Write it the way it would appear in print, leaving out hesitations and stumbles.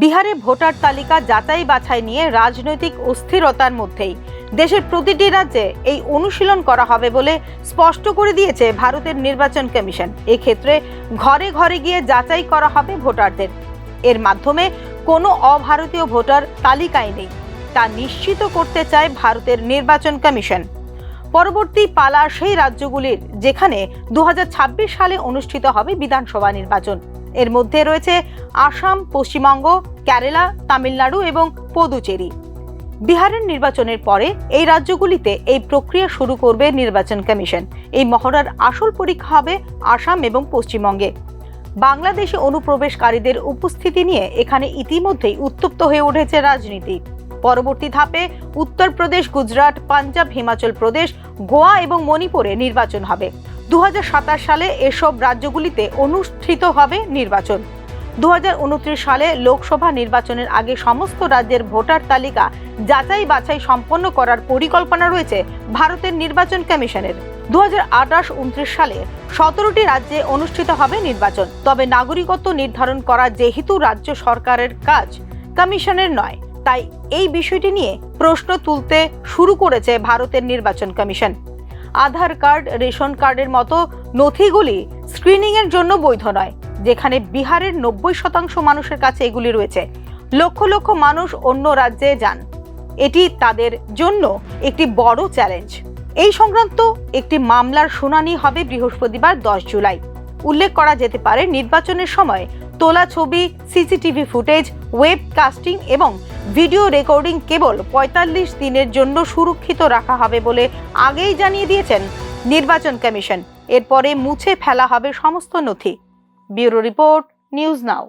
বিহারে ভোটার তালিকা যাচাই বাছাই নিয়ে রাজনৈতিক অস্থিরতার মধ্যেই দেশের প্রতিটি রাজ্যে এই অনুশীলন করা হবে বলে স্পষ্ট করে দিয়েছে ভারতের নির্বাচন কমিশন। এক্ষেত্রে ঘরে ঘরে গিয়ে যাচাই করা হবে ভোটারদের। এর মাধ্যমে কোনো অভারতীয় ভোটার তালিকায় নেই তা নিশ্চিত করতে চায় ভারতের নির্বাচন কমিশন। পরবর্তী পালা সেই রাজ্যগুলির যেখানে 2026 সালে অনুষ্ঠিত হবে বিধানসভা নির্বাচন। এর মধ্যে রয়েছে আসাম, পশ্চিমবঙ্গ, কেরালা, তামিলনাড়ু এবং পুদুচেরি। বিহারের নির্বাচনের পরে এই রাজ্যগুলিতে এই প্রক্রিয়া শুরু করবে নির্বাচন কমিশন। এই মহড়ার আসল পরীক্ষা হবে আসাম এবং পশ্চিমবঙ্গে। বাংলাদেশি অনুপ্রবেশকারীদের উপস্থিতি নিয়ে এখানে ইতিমধ্যেই উত্তপ্ত হয়ে উঠেছে রাজনীতি। পরবর্তী ধাপে উত্তরপ্রদেশ, গুজরাট, পাঞ্জাব, হিমাচল প্রদেশ, গোয়া এবং মণিপুরে নির্বাচন হবে। 2027 সালে এসব রাজ্যগুলিতে অনুষ্ঠিত হবে নির্বাচন। 2029 সালে লোকসভা নির্বাচনের আগে সমস্ত রাজ্যের ভোটার তালিকা যাচাই বাছাই সম্পন্ন করার পরিকল্পনা রয়েছে ভারতের নির্বাচন কমিশনের। 2028-29 সালে 17টি রাজ্যে অনুষ্ঠিত হবে নির্বাচন। তবে নাগরিকত্ব নির্ধারণ করা যেহেতু রাজ্য সরকারের কাজ, কমিশনের নয়, তাই এই বিষয়টি নিয়ে প্রশ্ন তুলতে শুরু করেছে ভারতের নির্বাচন কমিশন। আধার কার্ড, রেশন কার্ডের মতো নথিগুলি স্ক্রিনিং এর জন্য বৈধ নয়, যেখানে বিহারের 90% মানুষের কাছে এগুলি রয়েছে। লক্ষ লক্ষ মানুষ অন্য রাজ্যে যান। এটি তাদের জন্য একটি বড় চ্যালেঞ্জ। এই সংক্রান্ত একটি মামলার শুনানি হবে বৃহস্পতিবার 10 জুলাই। উল্লেখ করা যেতে পারে, নির্বাচনের সময় তোলা ছবি, সিসিটিভি ফুটেজ, ওয়েব কাস্টিং এবং ভিডিও রেকর্ডিং কেবল 45 দিনের জন্য সুরক্ষিত রাখা হবে বলে আগেই জানিয়ে দিয়েছেন নির্বাচন কমিশন। এরপরে মুছে ফেলা হবে সমস্ত নথি। Bureau report, news now.